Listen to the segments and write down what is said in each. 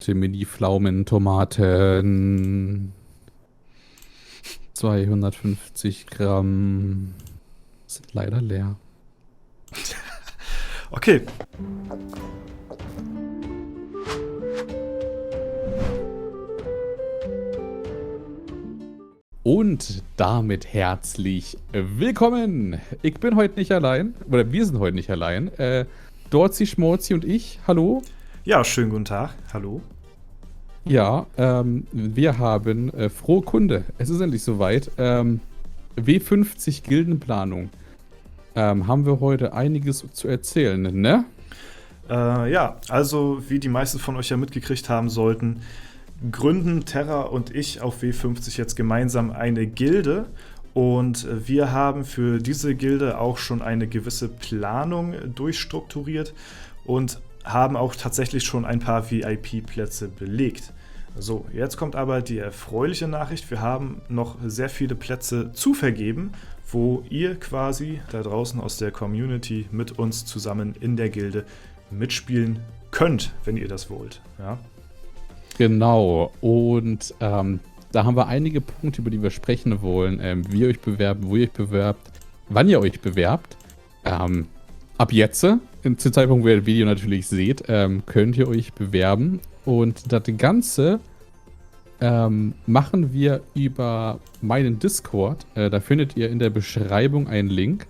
Tomate, Mini-Pflaumen, Tomaten, 250 Gramm, sind leider leer. Okay. Und damit herzlich willkommen. Ich bin heute nicht allein, oder wir sind heute nicht allein. Dorzi, Schmorzi und ich, hallo. Ja, schönen guten Tag. Hallo. Ja, wir haben frohe Kunde. Es ist endlich soweit. W50 Gildenplanung. Haben wir heute einiges zu erzählen, ne? Ja, also wie die meisten von euch ja mitgekriegt haben sollten, gründen Terra und ich auf W50 jetzt gemeinsam eine Gilde. Und wir haben für diese Gilde auch schon eine gewisse Planung durchstrukturiert und haben auch tatsächlich schon ein paar VIP-Plätze belegt. So, jetzt kommt aber die erfreuliche Nachricht. Wir haben noch sehr viele Plätze zu vergeben, wo ihr quasi da draußen aus der Community mit uns zusammen in der Gilde mitspielen könnt, wenn ihr das wollt. Ja? Genau. Und da haben wir einige Punkte, über die wir sprechen wollen. Wie ihr euch bewerbt, wo ihr euch bewerbt, wann ihr euch bewerbt. Ab jetzt, zum Zeitpunkt, wo ihr das Video natürlich seht, könnt ihr euch bewerben. Und das Ganze machen wir über meinen Discord. Da findet ihr in der Beschreibung einen Link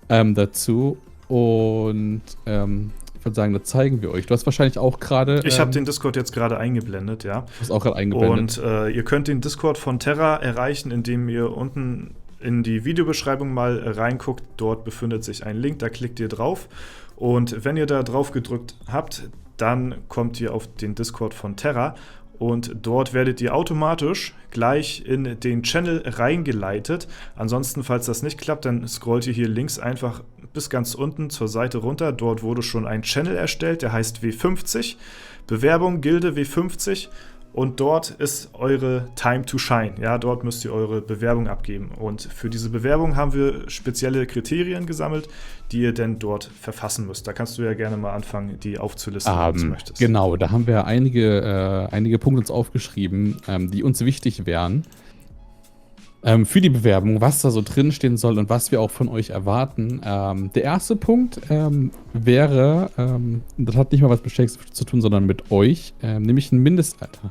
dazu. Und ich würde sagen, das zeigen wir euch. Du hast wahrscheinlich auch gerade... Ich habe den Discord jetzt gerade eingeblendet, ja. Du hast auch gerade eingeblendet. Und ihr könnt den Discord von Terra erreichen, indem ihr unten in die Videobeschreibung mal reinguckt. Dort befindet sich ein Link, da klickt ihr drauf. Und wenn ihr da drauf gedrückt habt, dann kommt ihr auf den Discord von Terra. Und dort werdet ihr automatisch gleich in den Channel reingeleitet. Ansonsten, falls das nicht klappt, dann scrollt ihr hier links einfach bis ganz unten zur Seite runter. Dort wurde schon ein Channel erstellt, der heißt W50. Bewerbung, Gilde W50. Und dort ist eure Time to Shine. Ja, dort müsst ihr eure Bewerbung abgeben. Und für diese Bewerbung haben wir spezielle Kriterien gesammelt, die ihr denn dort verfassen müsst. Da kannst du ja gerne mal anfangen, die aufzulisten, wenn du möchtest. Genau, da haben wir einige Punkte uns aufgeschrieben, die uns wichtig wären. Für die Bewerbung, was da so drinstehen soll und was wir auch von euch erwarten. Der erste Punkt wäre, das hat nicht mal was mit Shakespeare zu tun, sondern mit euch, nämlich ein Mindestalter.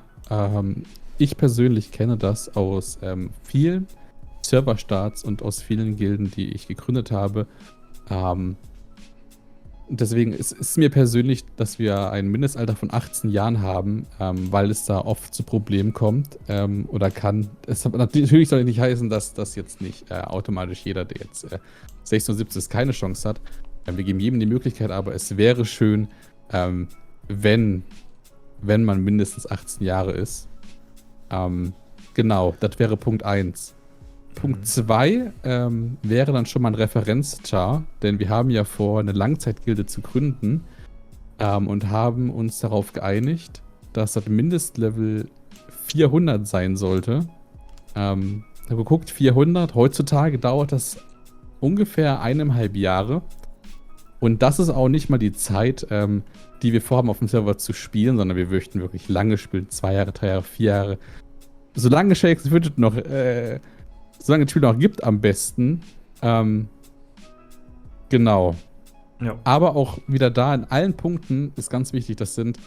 Ich persönlich kenne das aus vielen Serverstarts und aus vielen Gilden, die ich gegründet habe. Deswegen ist es mir persönlich, dass wir ein Mindestalter von 18 Jahren haben, weil es da oft zu Problemen kommt oder kann. Natürlich soll nicht heißen, dass das jetzt nicht automatisch jeder, der jetzt 16 oder 17 ist, keine Chance hat. Wir geben jedem die Möglichkeit, aber es wäre schön, wenn man mindestens 18 Jahre ist. Genau, das wäre Punkt 1. Punkt 2 wäre dann schon mal ein Referenzchar, denn wir haben ja vor, eine Langzeitgilde zu gründen und haben uns darauf geeinigt, dass das Mindestlevel 400 sein sollte. Ich habe geguckt, 400, heutzutage dauert das ungefähr 1,5 Jahre. Und das ist auch nicht mal die Zeit, die wir vorhaben, auf dem Server zu spielen, sondern wir möchten wirklich lange spielen, 2 Jahre, 3 Jahre, 4 Jahre. Solange Shakes wird noch... solange es Spiel noch gibt, am besten. Genau. Ja. Aber auch wieder da, in allen Punkten ist ganz wichtig, das sind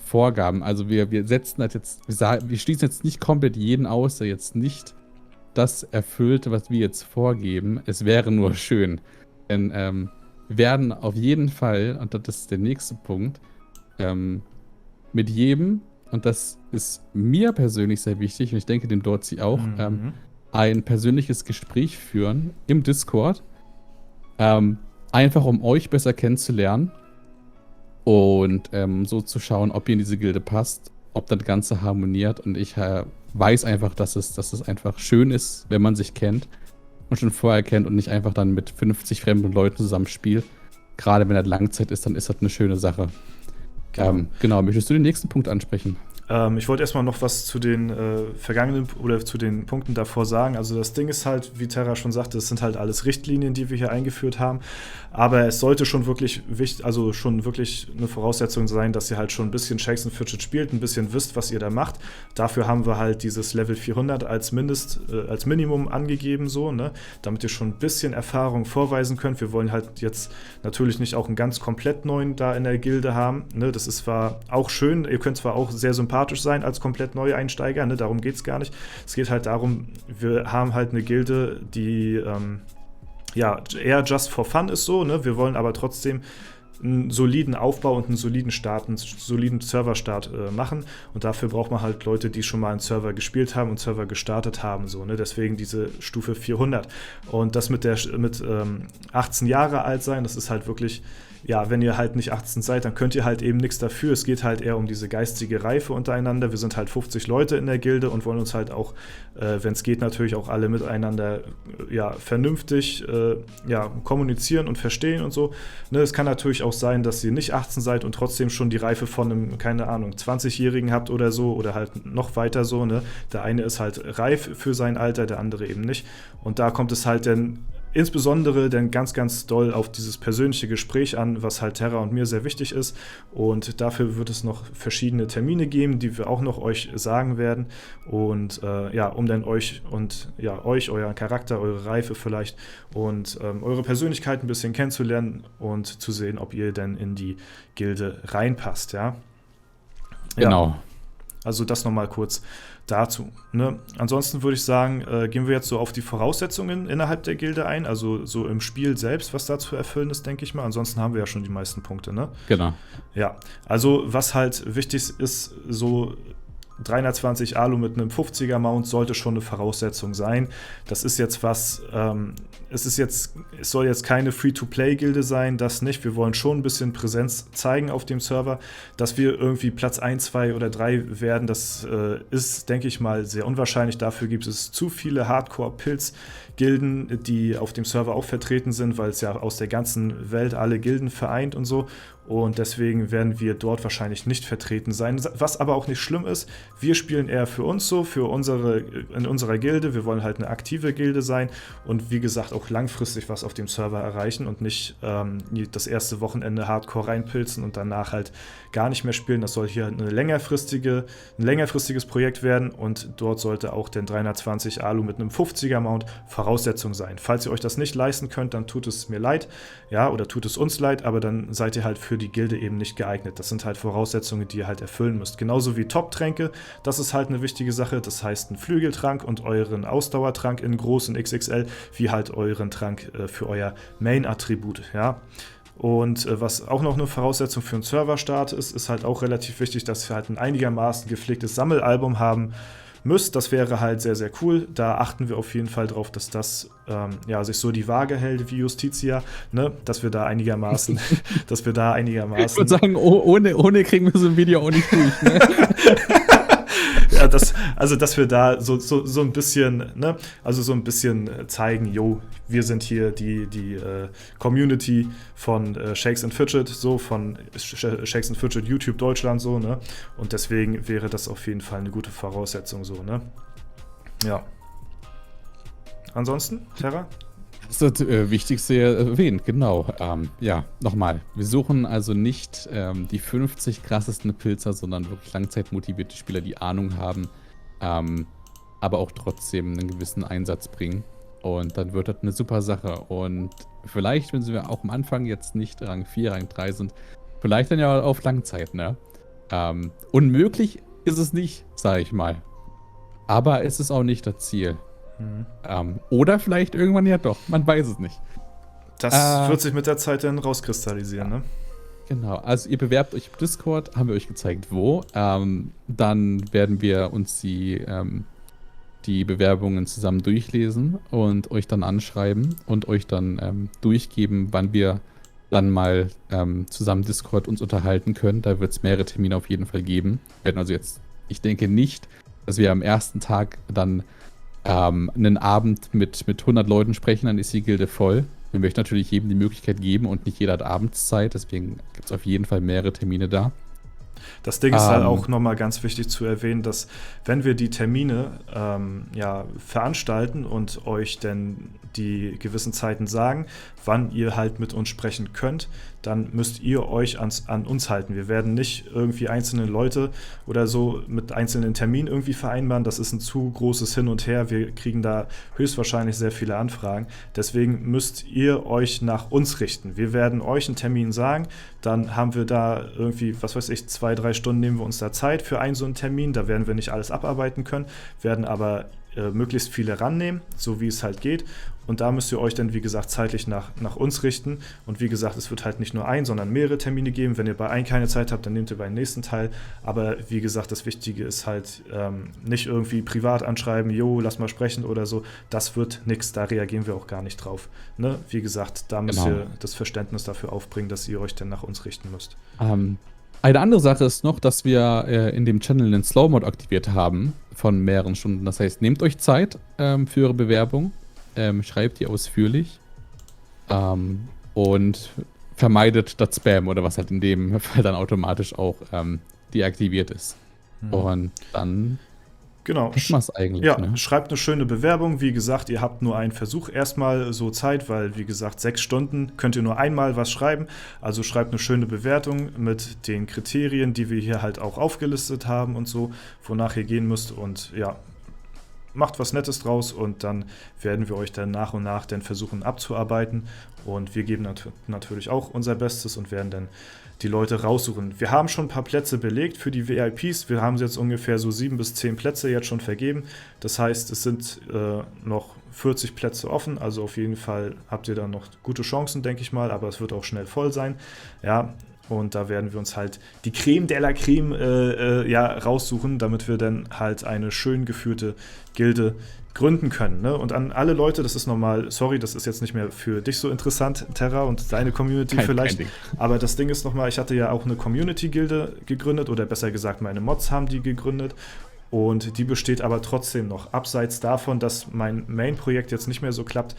Vorgaben. Also wir setzen das jetzt, wir schließen jetzt nicht komplett jeden aus, der jetzt nicht das erfüllt, was wir jetzt vorgeben. Es wäre nur schön. Denn wir werden auf jeden Fall, und das ist der nächste Punkt, mit jedem, und das ist mir persönlich sehr wichtig, und ich denke dem Dorzi auch, ein persönliches Gespräch führen im Discord, einfach um euch besser kennenzulernen und so zu schauen, ob ihr in diese Gilde passt, ob das Ganze harmoniert, und ich weiß einfach, dass es einfach schön ist, wenn man sich kennt und schon vorher kennt und nicht einfach dann mit 50 fremden Leuten zusammen spielt. Gerade wenn das Langzeit ist, dann ist das eine schöne Sache. Genau, möchtest du den nächsten Punkt ansprechen? Ich wollte erstmal noch was zu den vergangenen oder zu den Punkten davor sagen. Also das Ding ist halt, wie Terra schon sagte, es sind halt alles Richtlinien, die wir hier eingeführt haben. Aber es sollte schon wirklich eine Voraussetzung sein, dass ihr halt schon ein bisschen Shakes and Fidget spielt, ein bisschen wisst, was ihr da macht. Dafür haben wir halt dieses Level 400 als Minimum angegeben, so, ne? Damit ihr schon ein bisschen Erfahrung vorweisen könnt. Wir wollen halt jetzt natürlich nicht auch einen ganz komplett neuen da in der Gilde haben, ne? Das ist zwar auch schön, ihr könnt zwar auch sehr sympathisch sein als komplett Neueinsteiger, ne? Darum geht es gar nicht. Es geht halt darum, wir haben halt eine Gilde, die eher just for fun ist so, ne? Wir wollen aber trotzdem einen soliden Aufbau und einen soliden Serverstart machen. Und dafür braucht man halt Leute, die schon mal einen Server gespielt haben und Server gestartet haben. So, ne? Deswegen diese Stufe 400. Und das mit 18 Jahre alt sein, das ist halt wirklich, ja, wenn ihr halt nicht 18 seid, dann könnt ihr halt eben nichts dafür. Es geht halt eher um diese geistige Reife untereinander. Wir sind halt 50 Leute in der Gilde und wollen uns halt auch, wenn es geht, natürlich auch alle miteinander vernünftig kommunizieren und verstehen und so. Ne, es kann natürlich auch sein, dass ihr nicht 18 seid und trotzdem schon die Reife von einem, keine Ahnung, 20-Jährigen habt oder so oder halt noch weiter so. Ne? Der eine ist halt reif für sein Alter, der andere eben nicht. Und da kommt es halt dann insbesondere dann ganz, ganz doll auf dieses persönliche Gespräch an, was halt Terra und mir sehr wichtig ist. Und dafür wird es noch verschiedene Termine geben, die wir auch noch euch sagen werden. Und um dann euch, euren Charakter, eure Reife vielleicht und eure Persönlichkeit ein bisschen kennenzulernen und zu sehen, ob ihr denn in die Gilde reinpasst, ja. Genau. Ja, also das nochmal kurz dazu. Ne? Ansonsten würde ich sagen, gehen wir jetzt so auf die Voraussetzungen innerhalb der Gilde ein, also so im Spiel selbst, was da zu erfüllen ist, denke ich mal. Ansonsten haben wir ja schon die meisten Punkte, ne? Genau. Ja, also was halt wichtig ist, so 320 Alu mit einem 50er Mount sollte schon eine Voraussetzung sein. Das ist jetzt was, es soll jetzt keine Free-to-Play-Gilde sein, das nicht. Wir wollen schon ein bisschen Präsenz zeigen auf dem Server. Dass wir irgendwie Platz 1, 2 oder 3 werden, das ist, denke ich mal, sehr unwahrscheinlich. Dafür gibt es zu viele Hardcore-Pilz-Gilden, die auf dem Server auch vertreten sind, weil es ja aus der ganzen Welt alle Gilden vereint und so. Und deswegen werden wir dort wahrscheinlich nicht vertreten sein, was aber auch nicht schlimm ist. Wir spielen eher für uns so, in unserer Gilde. Wir wollen halt eine aktive Gilde sein und wie gesagt auch langfristig was auf dem Server erreichen und nicht das erste Wochenende Hardcore reinpilzen und danach halt gar nicht mehr spielen. Das soll hier ein längerfristiges Projekt werden und dort sollte auch der 320 Alu mit einem 50er Mount Voraussetzung sein. Falls ihr euch das nicht leisten könnt, dann tut es mir leid, ja, oder tut es uns leid, aber dann seid ihr halt für die Gilde eben nicht geeignet. Das sind halt Voraussetzungen, die ihr halt erfüllen müsst. Genauso wie Top-Tränke, das ist halt eine wichtige Sache. Das heißt, ein Flügeltrank und euren Ausdauertrank in groß und XXL, wie halt euren Trank für euer Main-Attribut, ja. Und was auch noch eine Voraussetzung für einen Serverstart ist, ist halt auch relativ wichtig, dass wir halt ein einigermaßen gepflegtes Sammelalbum haben müsst. Das wäre halt sehr, sehr cool. Da achten wir auf jeden Fall drauf, dass das sich so die Waage hält wie Justitia, ne? Dass wir da einigermaßen Ich würde sagen, ohne kriegen wir so ein Video auch nicht durch, ne? Ja, dass wir da so ein bisschen, ne, also so ein bisschen zeigen, jo, wir sind hier die Community von Shakes and Fidget, so von Shakes and Fidget YouTube Deutschland, so, ne, und deswegen wäre das auf jeden Fall eine gute Voraussetzung, so, ne, ja. Ansonsten, Terra? Das ist das Wichtigste erwähnt, genau. Nochmal. Wir suchen also nicht die 50 krassesten Pilzer, sondern wirklich langzeitmotivierte Spieler, die Ahnung haben, aber auch trotzdem einen gewissen Einsatz bringen. Und dann wird das eine super Sache. Und vielleicht, wenn wir auch am Anfang jetzt nicht Rang 4, Rang 3 sind, vielleicht dann ja auf Langzeit, ne? Unmöglich ist es nicht, sage ich mal. Aber es ist auch nicht das Ziel. Oder vielleicht irgendwann ja doch, man weiß es nicht. Das wird sich mit der Zeit dann rauskristallisieren, ne? Genau, also ihr bewerbt euch im Discord, haben wir euch gezeigt, wo. Dann werden wir uns die Bewerbungen zusammen durchlesen und euch dann anschreiben und euch dann durchgeben, wann wir dann mal zusammen Discord uns unterhalten können. Da wird es mehrere Termine auf jeden Fall geben. Wir werden also jetzt, ich denke nicht, dass wir am ersten Tag dann einen Abend mit 100 Leuten sprechen, dann ist die Gilde voll. Wir möchten natürlich jedem die Möglichkeit geben und nicht jeder hat Abendszeit, deswegen gibt es auf jeden Fall mehrere Termine da. Das Ding ist halt auch nochmal ganz wichtig zu erwähnen, dass wenn wir die Termine veranstalten und euch dann die gewissen Zeiten sagen, wann ihr halt mit uns sprechen könnt, dann müsst ihr euch an uns halten. Wir werden nicht irgendwie einzelne Leute oder so mit einzelnen Terminen irgendwie vereinbaren. Das ist ein zu großes Hin und Her. Wir kriegen da höchstwahrscheinlich sehr viele Anfragen. Deswegen müsst ihr euch nach uns richten. Wir werden euch einen Termin sagen, dann haben wir da irgendwie, 2-3 Stunden nehmen wir uns da Zeit für einen so einen Termin. Da werden wir nicht alles abarbeiten können, werden aber möglichst viele rannehmen, so wie es halt geht. Und da müsst ihr euch dann, wie gesagt, zeitlich nach uns richten. Und wie gesagt, es wird halt nicht nur sondern mehrere Termine geben. Wenn ihr bei einem keine Zeit habt, dann nehmt ihr bei dem nächsten teil. Aber wie gesagt, das Wichtige ist halt nicht irgendwie privat anschreiben, jo, lass mal sprechen oder so. Das wird nichts, da reagieren wir auch gar nicht drauf. Ne? Wie gesagt, da müsst ihr das Verständnis dafür aufbringen, dass ihr euch dann nach uns richten müsst. Eine andere Sache ist noch, dass wir in dem Channel den Slow-Mode aktiviert haben von mehreren Stunden. Das heißt, nehmt euch Zeit für eure Bewerbung, schreibt die ausführlich und vermeidet das Spam oder was halt in dem Fall dann automatisch auch deaktiviert ist. Und dann genau. Eigentlich, ja, ne? Schreibt eine schöne Bewerbung. Wie gesagt, ihr habt nur einen Versuch erstmal so Zeit, weil, wie gesagt, 6 Stunden könnt ihr nur einmal was schreiben. Also schreibt eine schöne Bewertung mit den Kriterien, die wir hier halt auch aufgelistet haben und so, wonach ihr gehen müsst. Und ja, macht was Nettes draus und dann werden wir euch dann nach und nach dann versuchen abzuarbeiten. Und wir geben natürlich auch unser Bestes und werden dann die Leute raussuchen. Wir haben schon ein paar Plätze belegt für die VIPs. Wir haben jetzt ungefähr so 7 bis 10 Plätze jetzt schon vergeben. Das heißt, es sind noch 40 Plätze offen. Also auf jeden Fall habt ihr dann noch gute Chancen, denke ich mal. Aber es wird auch schnell voll sein. Ja, und da werden wir uns halt die Creme de la Creme raussuchen, damit wir dann halt eine schön geführte Gilde gründen können. Ne? Und an alle Leute, das ist nochmal, sorry, das ist jetzt nicht mehr für dich so interessant, Terra, und deine Community vielleicht. Kein Ding. Aber das Ding ist nochmal, ich hatte ja auch eine Community-Gilde gegründet, oder besser gesagt, meine Mods haben die gegründet. Und die besteht aber trotzdem noch. Abseits davon, dass mein Main-Projekt jetzt nicht mehr so klappt,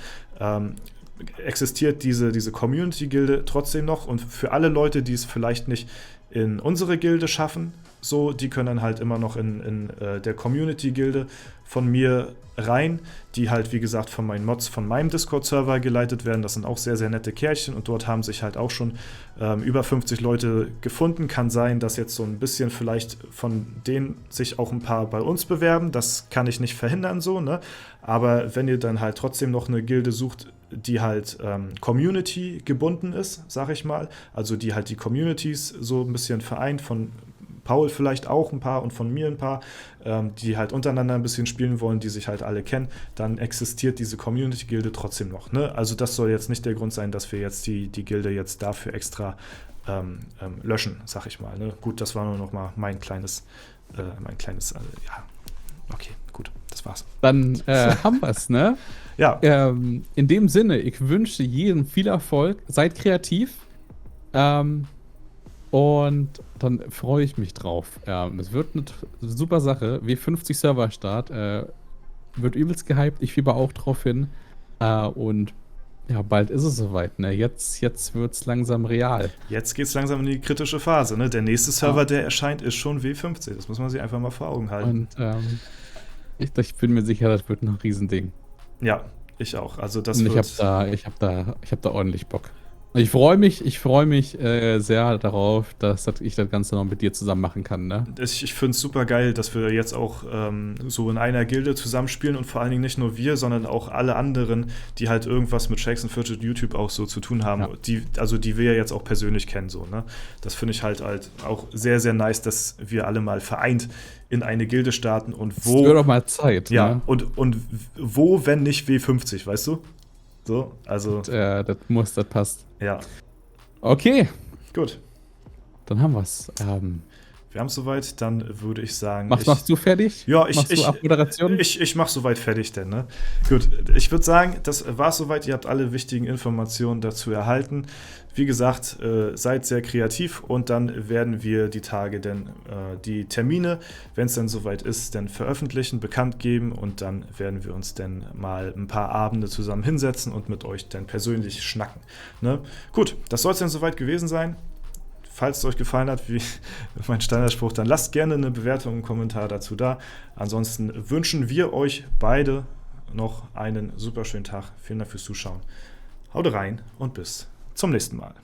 existiert diese Community-Gilde trotzdem noch. Und für alle Leute, die es vielleicht nicht in unsere Gilde schaffen, so, die können dann halt immer noch in der Community-Gilde von mir rein, die halt, wie gesagt, von meinen Mods von meinem Discord-Server geleitet werden. Das sind auch sehr, sehr nette Kerlchen und dort haben sich halt auch schon über 50 Leute gefunden. Kann sein, dass jetzt so ein bisschen vielleicht von denen sich auch ein paar bei uns bewerben. Das kann ich nicht verhindern so, ne? Aber wenn ihr dann halt trotzdem noch eine Gilde sucht, die halt Community gebunden ist, sag ich mal, also die halt die Communities so ein bisschen vereint, von Paul vielleicht auch ein paar und von mir ein paar, die halt untereinander ein bisschen spielen wollen, die sich halt alle kennen, dann existiert diese Community-Gilde trotzdem noch. Ne? Also das soll jetzt nicht der Grund sein, dass wir jetzt die Gilde jetzt dafür extra löschen, sag ich mal. Ne? Gut, das war nur noch mal mein kleines, okay, gut, das war's. Dann haben wir's, ne? Ja. In dem Sinne, ich wünsche jedem viel Erfolg, seid kreativ, und dann freue ich mich drauf. Es wird eine super Sache. W50 Serverstart. Wird übelst gehypt. Ich fieber auch drauf hin. Und ja, bald ist es soweit. Ne? Jetzt wird es langsam real. Jetzt geht es langsam in die kritische Phase. Ne? Der nächste Server, der erscheint, ist schon W50. Das muss man sich einfach mal vor Augen halten. Und ich bin mir sicher, das wird ein Riesending. Ja, ich auch. Also das und wird... ich hab da ordentlich Bock. Ich freue mich sehr darauf, dass ich das Ganze noch mit dir zusammen machen kann, ne? Ich finde es super geil, dass wir jetzt auch so in einer Gilde zusammenspielen und vor allen Dingen nicht nur wir, sondern auch alle anderen, die halt irgendwas mit Shakes and Fidget YouTube auch so zu tun haben, ja. die wir ja jetzt auch persönlich kennen, so, ne? Das finde ich halt auch sehr, sehr nice, dass wir alle mal vereint in eine Gilde starten und wo... Es wird doch mal Zeit, ja, ne? Und wo, wenn nicht W50, weißt du? So, also. Und, das passt. Ja. Okay. Gut. Dann haben wir's. Wir haben es soweit, dann würde ich sagen. Machst du fertig? Ja, Machst du Abmoderation? Ich mach soweit fertig, denn, ne? Gut, ich würde sagen, das war's soweit. Ihr habt alle wichtigen Informationen dazu erhalten. Wie gesagt, seid sehr kreativ und dann werden wir die Tage dann die Termine, wenn es dann soweit ist, dann veröffentlichen, bekannt geben und dann werden wir uns dann mal ein paar Abende zusammen hinsetzen und mit euch dann persönlich schnacken. Ne? Gut, das soll es dann soweit gewesen sein. falls es euch gefallen hat, wie mein Standardspruch, dann lasst gerne eine Bewertung, einen Kommentar dazu da. Ansonsten wünschen wir euch beide noch einen super schönen Tag. Vielen Dank fürs Zuschauen. Haut rein und bis zum nächsten Mal.